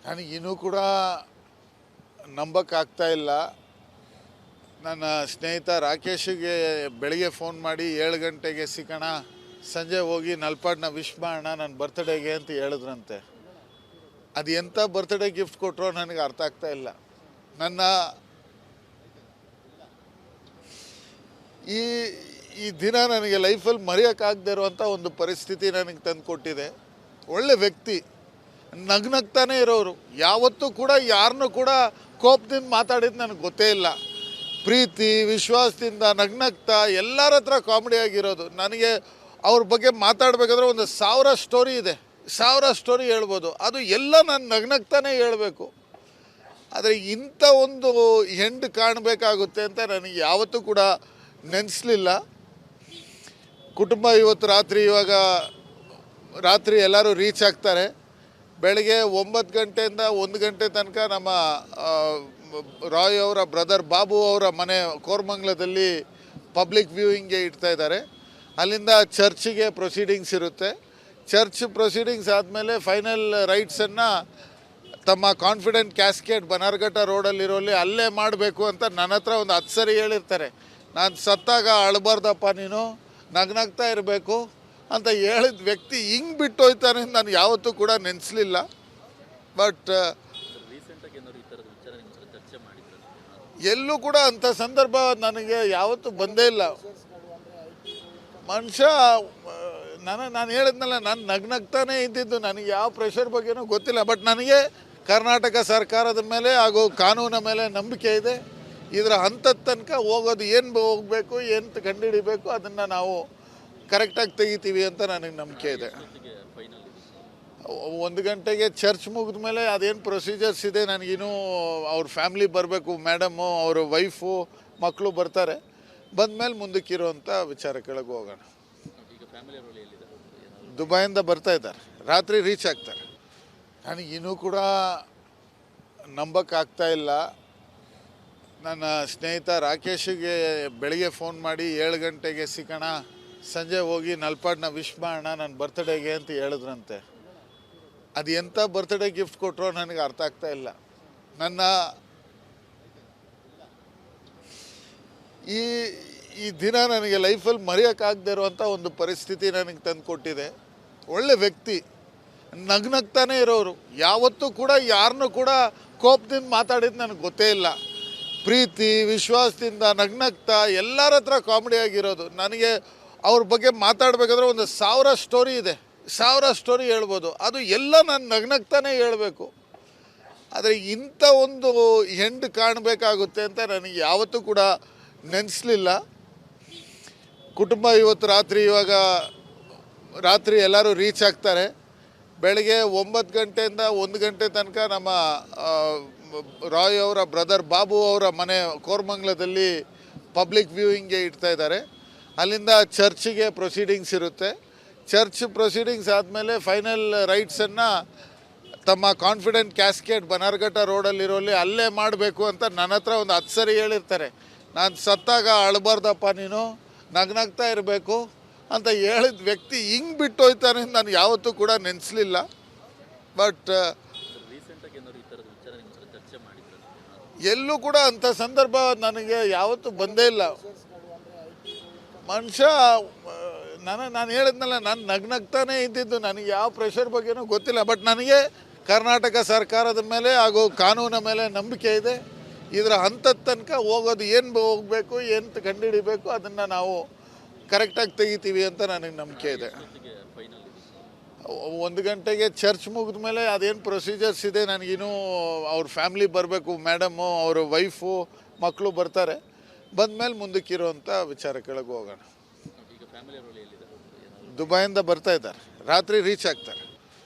ನನಗೆ ಇನ್ನೂ ಕೂಡ ನಂಬಕ್ಕಾಗ್ತಾ ಇಲ್ಲ. ನನ್ನ ಸ್ನೇಹಿತ ರಾಕೇಶಿಗೆ ಬೆಳಿಗ್ಗೆ ಫೋನ್ ಮಾಡಿ 7 ಗಂಟೆಗೆ ಸಿಗೋಣ, ಸಂಜೆ ಹೋಗಿ ನಲ್ಪಾಡ್ನ ವಿಶ್ ಮಾಡೋಣ ನನ್ನ ಬರ್ತ್ಡೇಗೆ ಅಂತ ಹೇಳಿದ್ರಂತೆ. ಅದು ಎಂಥ ಬರ್ತ್ಡೇ ಗಿಫ್ಟ್ ಕೊಟ್ಟರೋ ನನಗೆ ಅರ್ಥ ಆಗ್ತಾ ಇಲ್ಲ. ನನ್ನ ಈ ದಿನ ನನಗೆ ಲೈಫಲ್ಲಿ ಮರೆಯೋಕ್ಕಾಗದೇ ಇರುವಂಥ ಒಂದು ಪರಿಸ್ಥಿತಿ ನನಗೆ ತಂದು ಕೊಟ್ಟಿದೆ. ಒಳ್ಳೆ ವ್ಯಕ್ತಿ, ನಗ್ನಗ್ತಾನೆ ಇರೋರು, ಯಾವತ್ತೂ ಕೂಡ ಯಾರನ್ನೂ ಕೂಡ ಕೋಪದಿಂದ ಮಾತಾಡಿದ್ದು ನನಗೆ ಗೊತ್ತೇ ಇಲ್ಲ. ಪ್ರೀತಿ ವಿಶ್ವಾಸದಿಂದ ನಗ್ನಗ್ತಾ ಎಲ್ಲರ ಹತ್ರ ಕಾಮಿಡಿ ಆಗಿರೋದು. ನನಗೆ ಅವ್ರ ಬಗ್ಗೆ ಮಾತಾಡಬೇಕಾದ್ರೆ ಒಂದು 1000 ಸ್ಟೋರಿ ಇದೆ, 1000 ಸ್ಟೋರಿ ಹೇಳ್ಬೋದು. ಅದು ಎಲ್ಲ ನಾನು ನಗ್ನಗ್ತಾನೆ ಹೇಳಬೇಕು. ಆದರೆ ಇಂಥ ಒಂದು ಹೆಂಡು ಕಾಣಬೇಕಾಗುತ್ತೆ ಅಂತ ನನಗೆ ಯಾವತ್ತೂ ಕೂಡ ನೆನೆಸಲಿಲ್ಲ. ಕುಟುಂಬ ಇವತ್ತು ರಾತ್ರಿ ಎಲ್ಲರೂ ರೀಚ್ ಆಗ್ತಾರೆ. ಬೆಳಗ್ಗೆ 9 ಗಂಟೆಯಿಂದ 1 ಗಂಟೆ ತನಕ ನಮ್ಮ ರಾಯ್ ಅವರ ಬ್ರದರ್ ಬಾಬು ಅವರ ಮನೆ ಕೋರಮಂಗಲದಲ್ಲಿ ಪಬ್ಲಿಕ್ ವ್ಯೂಯಿಂಗ್ಗೆ ಇಡ್ತಾ ಇದ್ದಾರೆ. ಅಲ್ಲಿಂದ ಚರ್ಚಿಗೆ ಪ್ರೊಸೀಡಿಂಗ್ಸ್ ಇರುತ್ತೆ. ಚರ್ಚ್ ಪ್ರೊಸೀಡಿಂಗ್ಸ್ ಆದಮೇಲೆ ಫೈನಲ್ ರೈಟ್ಸನ್ನು ತಮ್ಮ ಕಾನ್ಫಿಡೆಂಟ್ ಕ್ಯಾಸ್ಕೇಡ್ ಬನಾರ್ಘಟ್ಟ ರೋಡಲ್ಲಿರೋಲ್ಲಿ ಅಲ್ಲೇ ಮಾಡಬೇಕು ಅಂತ ನನ್ನ ಹತ್ರ ಒಂದು 10 ಸರಿ ಹೇಳಿರ್ತಾರೆ. ನಾನು ಸತ್ತಾಗ ಅಳಬಾರ್ದಪ್ಪ, ನೀನು ನಗ್ನಗ್ತಾ ಇರಬೇಕು ಅಂತ ಹೇಳಿದ ವ್ಯಕ್ತಿ ಹಿಂಗೆ ಬಿಟ್ಟು ಹೋಯ್ತಾನೆ ಅಂತ ನಾನು ಯಾವತ್ತೂ ಕೂಡ ನೆನೆಸಲಿಲ್ಲ. ಬಟ್ ಎಲ್ಲೂ ಕೂಡ ಅಂಥ ಸಂದರ್ಭ ನನಗೆ ಯಾವತ್ತೂ ಬಂದೇ ಇಲ್ಲ. ಮನುಷ್ಯ ನಾನು ಹೇಳಿದ್ನಲ್ಲ, ನಾನು ನಗ್ನಗ್ತಾನೆ ಇದ್ದಿದ್ದು. ನನಗೆ ಯಾವ ಪ್ರೆಷರ್ ಬಗ್ಗೆನೂ ಗೊತ್ತಿಲ್ಲ. ಬಟ್ ನನಗೆ ಕರ್ನಾಟಕ ಸರ್ಕಾರದ ಮೇಲೆ ಹಾಗೂ ಕಾನೂನಿನ ಮೇಲೆ ನಂಬಿಕೆ ಇದೆ. ಇದರ ಹಂತದ ತನಕ ಹೋಗೋದು, ಏನು ಹೋಗಬೇಕು, ಏನು ಕಂಡುಹಿಡಿಬೇಕು, ಅದನ್ನು ನಾವು ಕರೆಕ್ಟಾಗಿ ತೆಗಿತೀವಿ ಅಂತ ನನಗೆ ನಂಬಿಕೆ ಇದೆ. 1 ಗಂಟೆಗೆ ಚರ್ಚ್ ಮುಗಿದ ಮೇಲೆ ಅದೇನು ಪ್ರೊಸೀಜರ್ಸ್ ಇದೆ, ನನಗಿನ್ನೂ ಅವ್ರ ಫ್ಯಾಮ್ಲಿ ಬರಬೇಕು, ಮೇಡಮು ಅವ್ರ ವೈಫು ಮಕ್ಕಳು ಬರ್ತಾರೆ. ಬಂದಮೇಲೆ ಮುಂದಕ್ಕಿರುವಂಥ ವಿಚಾರ ಕೆಳಗೆ ಹೋಗೋಣ. ದುಬೈಯಿಂದ ಬರ್ತಾ ಇದ್ದಾರೆ, ರಾತ್ರಿ ರೀಚ್ ಆಗ್ತಾರೆ. ನನಗಿನ್ನೂ ಕೂಡ ನಂಬಕ್ಕಾಗ್ತಾ ಇಲ್ಲ. ನನ್ನ ಸ್ನೇಹಿತ ರಾಕೇಶಿಗೆ ಬೆಳಿಗ್ಗೆ ಫೋನ್ ಮಾಡಿ 7 ಗಂಟೆಗೆ ಸಿಗೋಣ, ಸಂಜೆ ಹೋಗಿ ನಲ್ಪಾಡ್ನ ವಿಶ್ ಮಾಡೋಣ ನನ್ನ ಬರ್ತ್ಡೇಗೆ ಅಂತ ಹೇಳಿದ್ರಂತೆ. ಅದು ಎಂಥ ಬರ್ತ್ಡೇ ಗಿಫ್ಟ್ ಕೊಟ್ಟರೋ ನನಗೆ ಅರ್ಥ ಆಗ್ತಾ ಇಲ್ಲ. ನನ್ನ ಈ ದಿನ ನನಗೆ ಲೈಫಲ್ಲಿ ಮರೆಯೋಕ್ಕಾಗದೇ ಇರುವಂಥ ಒಂದು ಪರಿಸ್ಥಿತಿ ನನಗೆ ತಂದು ಕೊಟ್ಟಿದೆ. ಒಳ್ಳೆ ವ್ಯಕ್ತಿ, ನಗ್ನಗ್ತಾನೆ ಇರೋರು, ಯಾವತ್ತೂ ಕೂಡ ಯಾರನ್ನೂ ಕೂಡ ಕೋಪದಿಂದ ಮಾತಾಡಿದ್ದು ನನಗೆ ಗೊತ್ತೇ ಇಲ್ಲ. ಪ್ರೀತಿ ವಿಶ್ವಾಸದಿಂದ ನಗ್ನಗ್ತಾ ಎಲ್ಲರ ಹತ್ರ ಕಾಮಿಡಿ ಆಗಿರೋದು. ನನಗೆ ಅವ್ರ ಬಗ್ಗೆ ಮಾತಾಡಬೇಕಾದ್ರೆ ಒಂದು 1000 ಸ್ಟೋರಿ ಇದೆ, 1000 ಸ್ಟೋರಿ ಹೇಳ್ಬೋದು. ಅದು ಎಲ್ಲ ನಾನು ನಗ್ನಗ್ತಾನೆ ಹೇಳಬೇಕು. ಆದರೆ ಇಂಥ ಒಂದು ಹೆಂಡು ಕಾಣಬೇಕಾಗುತ್ತೆ ಅಂತ ನನಗೆ ಯಾವತ್ತೂ ಕೂಡ ನೆನೆಸಲಿಲ್ಲ. ಕುಟುಂಬ ಇವತ್ತು ರಾತ್ರಿ ಎಲ್ಲರೂ ರೀಚ್ ಆಗ್ತಾರೆ. ಬೆಳಗ್ಗೆ 9 ಗಂಟೆಯಿಂದ 1 ಗಂಟೆ ತನಕ ನಮ್ಮ ರಾಯ್ ಅವರ ಬ್ರದರ್ ಬಾಬು ಅವರ ಮನೆ ಕೋರಮಂಗಲದಲ್ಲಿ ಪಬ್ಲಿಕ್ ವ್ಯೂಯಿಂಗ್ಗೆ ಇಡ್ತಾ ಇದ್ದಾರೆ. ಅಲ್ಲಿಂದ ಚರ್ಚಿಗೆ ಪ್ರೊಸೀಡಿಂಗ್ಸ್ ಇರುತ್ತೆ. ಚರ್ಚ್ ಪ್ರೊಸೀಡಿಂಗ್ಸ್ ಆದಮೇಲೆ ಫೈನಲ್ ರೈಟ್ಸನ್ನು ತಮ್ಮ ಕಾನ್ಫಿಡೆಂಟ್ ಕ್ಯಾಸ್ಕೇಡ್ ಬನಾರ್ಘಟ್ಟ ರೋಡಲ್ಲಿರೋಲ್ಲಿ ಅಲ್ಲೇ ಮಾಡಬೇಕು ಅಂತ ನನ್ನ ಹತ್ರ ಒಂದು 10 ಸರಿ ಹೇಳಿರ್ತಾರೆ. ನಾನು ಸತ್ತಾಗ ಅಳಬಾರ್ದಪ್ಪ, ನೀನು ನಗ್ನಗ್ತಾ ಇರಬೇಕು ಅಂತ ಹೇಳಿದ ವ್ಯಕ್ತಿ ಹಿಂಗೆ ಬಿಟ್ಟು ಹೋಯ್ತಾನೆ ಅಂತ ನಾನು ಯಾವತ್ತೂ ಕೂಡ ನೆನೆಸಲಿಲ್ಲ. ಬಟ್ ಎಲ್ಲೂ ಕೂಡ ಅಂಥ ಸಂದರ್ಭ ನನಗೆ ಯಾವತ್ತೂ ಬಂದೇ ಇಲ್ಲ. ಮನುಷ್ಯ ನಾನು ಹೇಳಿದ್ನಲ್ಲ, ನಾನು ನಗ್ನಗ್ತಾನೆ ಇದ್ದಿದ್ದು. ನನಗೆ ಯಾವ ಪ್ರೆಷರ್ ಬಗ್ಗೆನೂ ಗೊತ್ತಿಲ್ಲ. ಬಟ್ ನನಗೆ ಕರ್ನಾಟಕ ಸರ್ಕಾರದ ಮೇಲೆ ಹಾಗೂ ಕಾನೂನಿನ ಮೇಲೆ ನಂಬಿಕೆ ಇದೆ. ಇದರ ಹಂತದ ತನಕ ಹೋಗೋದು, ಏನು ಹೋಗಬೇಕು, ಏನು ಕಂಡುಹಿಡಿಬೇಕು, ಅದನ್ನು ನಾವು ಕರೆಕ್ಟಾಗಿ ತೆಗಿತೀವಿ ಅಂತ ನನಗೆ ನಂಬಿಕೆ ಇದೆ. 1 ಗಂಟೆಗೆ ಚರ್ಚ್ ಮುಗಿದ ಮೇಲೆ ಅದೇನು ಪ್ರೊಸೀಜರ್ಸ್ ಇದೆ, ನನಗಿನ್ನೂ ಅವ್ರ ಫ್ಯಾಮ್ಲಿ ಬರಬೇಕು, ಮೇಡಮು ಅವ್ರ ವೈಫು ಮಕ್ಕಳು ಬರ್ತಾರೆ. ಬಂದಮೇಲೆ ಮುಂದಕ್ಕಿರುವಂಥ ವಿಚಾರ ಕೆಳಗೆ ಹೋಗೋಣ. ದುಬೈಯಿಂದ ಬರ್ತಾ ಇದ್ದಾರೆ, ರಾತ್ರಿ ರೀಚ್ ಆಗ್ತಾರೆ.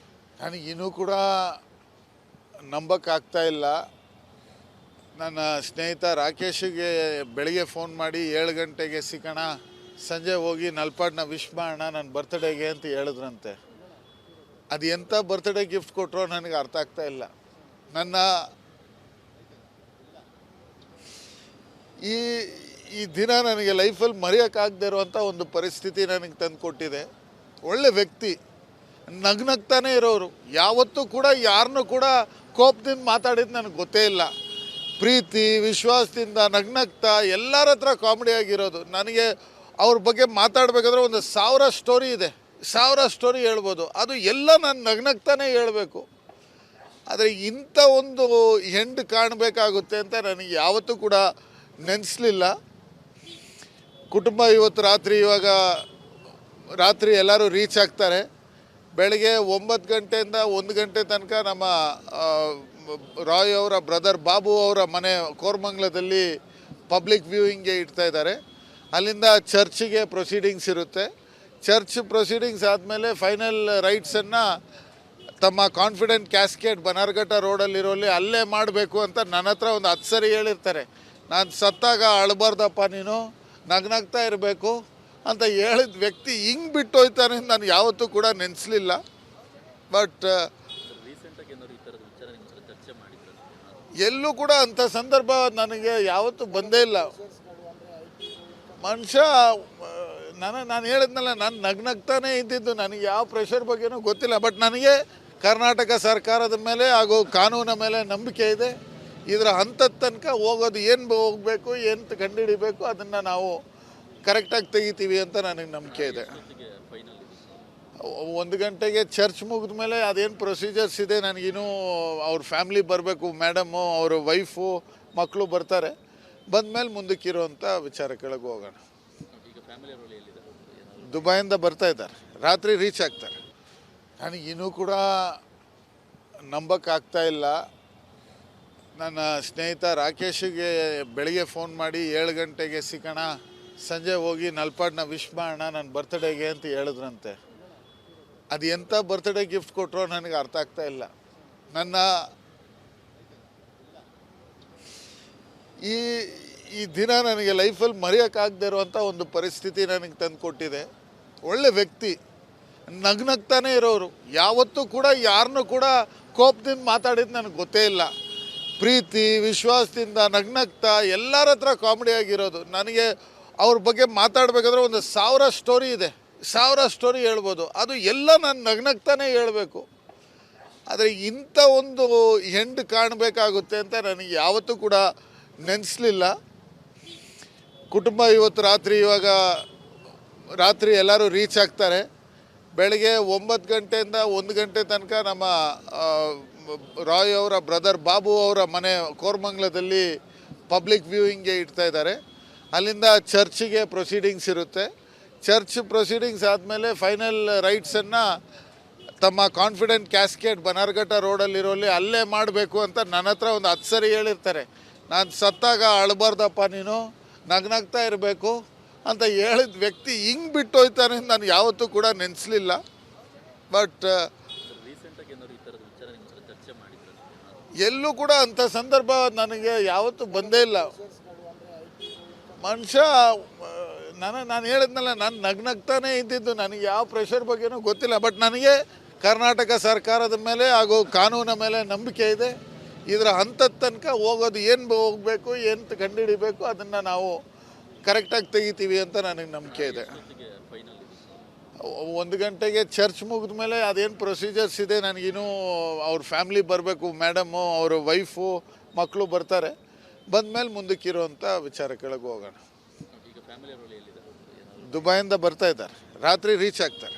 ನನಗಿನ್ನೂ ಕೂಡ ನಂಬಕ್ಕಾಗ್ತಾ ಇಲ್ಲ. ನನ್ನ ಸ್ನೇಹಿತ ರಾಕೇಶಿಗೆ ಬೆಳಿಗ್ಗೆ ಫೋನ್ ಮಾಡಿ 7 ಗಂಟೆಗೆ ಸಿಗೋಣ, ಸಂಜೆ ಹೋಗಿ ನಲ್ಪಾಡ್ನ ವಿಶ್ ಮಾಡೋಣ ನನ್ನ ಬರ್ತ್ಡೇಗೆ ಅಂತ ಹೇಳಿದ್ರಂತೆ. ಅದು ಎಂಥ ಬರ್ತ್ಡೇ ಗಿಫ್ಟ್ ಕೊಟ್ಟರೋ ನನಗೆ ಅರ್ಥ ಆಗ್ತಾ ಇಲ್ಲ. ನನ್ನ ಈ ದಿನ ನನಗೆ ಲೈಫಲ್ಲಿ ಮರೆಯೋಕ್ಕಾಗದೇ ಇರುವಂಥ ಒಂದು ಪರಿಸ್ಥಿತಿ ನನಗೆ ತಂದು ಕೊಟ್ಟಿದೆ. ಒಳ್ಳೆ ವ್ಯಕ್ತಿ, ನಗ್ನಗ್ತಾನೆ ಇರೋರು, ಯಾವತ್ತೂ ಕೂಡ ಯಾರನ್ನೂ ಕೂಡ ಕೋಪದಿಂದ ಮಾತಾಡಿದ್ದು ನನಗೆ ಗೊತ್ತೇ ಇಲ್ಲ. ಪ್ರೀತಿ ವಿಶ್ವಾಸದಿಂದ ನಗ್ನಗ್ತಾ ಎಲ್ಲರ ಹತ್ರ ಕಾಮಿಡಿ ಆಗಿರೋದು. ನನಗೆ ಅವ್ರ ಬಗ್ಗೆ ಮಾತಾಡಬೇಕಾದ್ರೆ ಒಂದು 1000 ಸ್ಟೋರಿ ಇದೆ, 1000 ಸ್ಟೋರಿ ಹೇಳ್ಬೋದು. ಅದು ಎಲ್ಲ ನಾನು ನಗ್ನಗ್ತಾನೆ ಹೇಳಬೇಕು. ಆದರೆ ಇಂಥ ಒಂದು ಹೆಂಡು ಕಾಣಬೇಕಾಗುತ್ತೆ ಅಂತ ನನಗೆ ಯಾವತ್ತೂ ಕೂಡ ನೆನೆಸಲಿಲ್ಲ. ಕುಟುಂಬ ಇವತ್ತು ರಾತ್ರಿ ಎಲ್ಲರೂ ರೀಚ್ ಆಗ್ತಾರೆ. ಬೆಳಗ್ಗೆ 9 ಗಂಟೆಯಿಂದ 1 ಗಂಟೆ ತನಕ ನಮ್ಮ ರಾಯ್ ಅವರ ಬ್ರದರ್ ಬಾಬು ಅವರ ಮನೆ ಕೋರ್ಮಂಗ್ಲದಲ್ಲಿ ಪಬ್ಲಿಕ್ ವ್ಯೂಯಿಂಗ್ಗೆ ಇಡ್ತಾ ಇದ್ದಾರೆ. ಅಲ್ಲಿಂದ ಚರ್ಚಿಗೆ ಪ್ರೊಸೀಡಿಂಗ್ಸ್ ಇರುತ್ತೆ. ಚರ್ಚ್ ಪ್ರೊಸೀಡಿಂಗ್ಸ್ ಆದಮೇಲೆ ಫೈನಲ್ ರೈಟ್ಸನ್ನು ತಮ್ಮ ಕಾನ್ಫಿಡೆಂಟ್ ಕ್ಯಾಸ್ಕೇಡ್ ಬನಾರ್ಘಟ್ಟ ರೋಡಲ್ಲಿರೋಲ್ಲಿ ಅಲ್ಲೇ ಮಾಡಬೇಕು ಅಂತ ನನ್ನ ಹತ್ರ ಒಂದು 10 ಸರಿ ಹೇಳಿರ್ತಾರೆ. ನಾನು ಸತ್ತಾಗ ಅಳಬಾರ್ದಪ್ಪ, ನೀನು ನಗ್ನಗ್ತಾ ಇರಬೇಕು ಅಂತ ಹೇಳಿದ ವ್ಯಕ್ತಿ ಹಿಂಗೆ ಬಿಟ್ಟು ಹೋಯ್ತಾನೆ ಅಂತ ನಾನು ಯಾವತ್ತೂ ಕೂಡ ನೆನೆಸಲಿಲ್ಲ. ಬಟ್ ಎಲ್ಲೂ ಕೂಡ ಅಂಥ ಸಂದರ್ಭ ನನಗೆ ಯಾವತ್ತೂ ಬಂದೇ ಇಲ್ಲ. ಮನುಷ್ಯ ನಾನು ಹೇಳಿದ್ನಲ್ಲ, ನಾನು ನಗ್ನಗ್ತಾನೇ ಇದ್ದಿದ್ದು. ನನಗೆ ಯಾವ ಪ್ರೆಷರ್ ಬಗ್ಗೆನೂ ಗೊತ್ತಿಲ್ಲ. ಬಟ್ ನನಗೆ ಕರ್ನಾಟಕ ಸರ್ಕಾರದ ಮೇಲೆ ಹಾಗೂ ಕಾನೂನಿನ ಮೇಲೆ ನಂಬಿಕೆ ಇದೆ. ಇದರ ಹಂತದ ತನಕ ಹೋಗೋದು ಏನು ಹೋಗಬೇಕು, ಏನು ಕಂಡುಹಿಡಿಬೇಕು, ಅದನ್ನು ನಾವು ಕರೆಕ್ಟಾಗಿ ತೆಗಿತೀವಿ ಅಂತ ನನಗೆ ನಂಬಿಕೆ ಇದೆ. 1 ಗಂಟೆಗೆ ಚರ್ಚ್ ಮುಗಿದ ಮೇಲೆ ಅದೇನು ಪ್ರೊಸೀಜರ್ಸ್ ಇದೆ, ನನಗಿನ್ನೂ ಅವ್ರ ಫ್ಯಾಮ್ಲಿ ಬರಬೇಕು, ಮೇಡಮು ಅವ್ರ ವೈಫು ಮಕ್ಕಳು ಬರ್ತಾರೆ. ಬಂದಮೇಲೆ ಮುಂದಕ್ಕಿರುವಂಥ ವಿಚಾರ ಕೆಳಗೆ ಹೋಗೋಣ. ದುಬೈಯಿಂದ ಬರ್ತಾ ಇದ್ದಾರೆ, ರಾತ್ರಿ ರೀಚ್ ಆಗ್ತಾರೆ. ನನಗಿನ್ನೂ ಕೂಡ ನಂಬಕ್ಕಾಗ್ತಾ ಇಲ್ಲ. ನನ್ನ ಸ್ನೇಹಿತ ರಾಕೇಶಿಗೆ ಬೆಳಿಗ್ಗೆ ಫೋನ್ ಮಾಡಿ 7 ಗಂಟೆಗೆ ಸಿಗೋಣ, ಸಂಜೆ ಹೋಗಿ ನಲ್ಪಾಡ್ನ ವಿಶ್ ಮಾಡೋಣ ನನ್ನ ಬರ್ತ್ಡೇಗೆ ಅಂತ ಹೇಳಿದ್ರಂತೆ. ಅದು ಎಂಥ ಬರ್ತ್ಡೇ ಗಿಫ್ಟ್ ಕೊಟ್ಟರೋ ನನಗೆ ಅರ್ಥ ಆಗ್ತಾ ಇಲ್ಲ. ನನ್ನ ಈ ದಿನ ನನಗೆ ಲೈಫಲ್ಲಿ ಮರೆಯೋಕ್ಕಾಗದೇ ಇರುವಂಥ ಒಂದು ಪರಿಸ್ಥಿತಿ ನನಗೆ ತಂದು ಕೊಟ್ಟಿದೆ. ಒಳ್ಳೆ ವ್ಯಕ್ತಿ, ನಗ್ನಗ್ತಾನೆ ಇರೋರು, ಯಾವತ್ತೂ ಕೂಡ ಯಾರನ್ನೂ ಕೂಡ ಕೋಪದಿಂದ ಮಾತಾಡಿದ್ದು ನನಗೆ ಗೊತ್ತೇ ಇಲ್ಲ. ಪ್ರೀತಿ ವಿಶ್ವಾಸದಿಂದ ನಗ್ನಗ್ತಾ ಎಲ್ಲರ ಹತ್ರ ಕಾಮಿಡಿ ಆಗಿರೋದು. ನನಗೆ ಅವ್ರ ಬಗ್ಗೆ ಮಾತಾಡಬೇಕಾದ್ರೆ ಒಂದು 1000 ಸ್ಟೋರಿ ಇದೆ, 1000 ಸ್ಟೋರಿ ಹೇಳ್ಬೋದು. ಅದು ಎಲ್ಲ ನಾನು ನಗ್ನಗ್ತಾನೆ ಹೇಳಬೇಕು. ಆದರೆ ಇಂಥ ಒಂದು ಹೆಂಡು ಕಾಣಬೇಕಾಗುತ್ತೆ ಅಂತ ನನಗೆ ಯಾವತ್ತೂ ಕೂಡ ನೆನೆಸಲಿಲ್ಲ. ಕುಟುಂಬ ಇವತ್ತು ರಾತ್ರಿ ಎಲ್ಲರೂ ರೀಚ್ ಆಗ್ತಾರೆ. ಬೆಳಗ್ಗೆ 9 ಗಂಟೆಯಿಂದ 1 ಗಂಟೆ ತನಕ ನಮ್ಮ ರಾಯ್ ಅವರ ಬ್ರದರ್ ಬಾಬು ಅವರ ಮನೆ ಕೋರ್ಮಂಗ್ಲದಲ್ಲಿ ಪಬ್ಲಿಕ್ ವ್ಯೂಯಿಂಗ್ಗೆ ಇಡ್ತಾ ಇದ್ದಾರೆ. ಅಲ್ಲಿಂದ ಚರ್ಚಿಗೆ ಪ್ರೊಸೀಡಿಂಗ್ಸ್ ಇರುತ್ತೆ. ಚರ್ಚ್ ಪ್ರೊಸೀಡಿಂಗ್ಸ್ ಆದಮೇಲೆ ಫೈನಲ್ ರೈಟ್ಸನ್ನು ತಮ್ಮ ಕಾನ್ಫಿಡೆಂಟ್ ಕ್ಯಾಸ್ಕೇಡ್ ಬನಾರ್ಘಟ್ಟ ರೋಡಲ್ಲಿರೋಲ್ಲಿ ಅಲ್ಲೇ ಮಾಡಬೇಕು ಅಂತ ನನ್ನ ಹತ್ರ ಒಂದು 10 ಸರಿ ಹೇಳಿರ್ತಾರೆ. ನಾನು ಸತ್ತಾಗ ಅಳಬಾರ್ದಪ್ಪ, ನೀನು ನಗ್ನಗ್ತಾ ಇರಬೇಕು ಅಂತ ಹೇಳಿದ ವ್ಯಕ್ತಿ ಹಿಂಗೆ ಬಿಟ್ಟು ಹೋಯ್ತಾನೆ ಅಂತ ನಾನು ಯಾವತ್ತೂ ಕೂಡ ನೆನೆಸಲಿಲ್ಲ. ಬಟ್ ಎಲ್ಲೂ ಕೂಡ ಅಂಥ ಸಂದರ್ಭ ನನಗೆ ಯಾವತ್ತೂ ಬಂದೇ ಇಲ್ಲ. ಮನುಷ್ಯ ನಾನು ಹೇಳಿದ್ನಲ್ಲ, ನಾನು ನಗ್ನಗ್ತಾನೇ ಇದ್ದಿದ್ದು. ನನಗೆ ಯಾವ ಪ್ರೆಷರ್ ಬಗ್ಗೆನೂ ಗೊತ್ತಿಲ್ಲ. ಬಟ್ ನನಗೆ ಕರ್ನಾಟಕ ಸರ್ಕಾರದ ಮೇಲೆ ಹಾಗೂ ಕಾನೂನಿನ ಮೇಲೆ ನಂಬಿಕೆ ಇದೆ. ಇದರ ಹಂತದ ತನಕ ಹೋಗೋದು ಏನು ಹೋಗಬೇಕು, ಏನು ಕಂಡುಹಿಡಿಬೇಕು, ಅದನ್ನು ನಾವು ಕರೆಕ್ಟಾಗಿ ತೆಗಿತೀವಿ ಅಂತ ನನಗೆ ನಂಬಿಕೆ ಇದೆ. 1 ಗಂಟೆಗೆ ಚರ್ಚ್ ಮುಗಿದ ಮೇಲೆ ಅದೇನು ಪ್ರೊಸೀಜರ್ಸ್ ಇದೆ, ನನಗಿನ್ನೂ ಅವ್ರ ಫ್ಯಾಮ್ಲಿ ಬರಬೇಕು, ಮೇಡಮು ಅವ್ರ ವೈಫು ಮಕ್ಕಳು ಬರ್ತಾರೆ. ಬಂದಮೇಲೆ ಮುಂದಕ್ಕಿರುವಂಥ ವಿಚಾರ ಕೆಳಗೆ ಹೋಗೋಣ. ದುಬೈಯಿಂದ ಬರ್ತಾ ಇದ್ದಾರೆ, ರಾತ್ರಿ ರೀಚ್ ಆಗ್ತಾರೆ.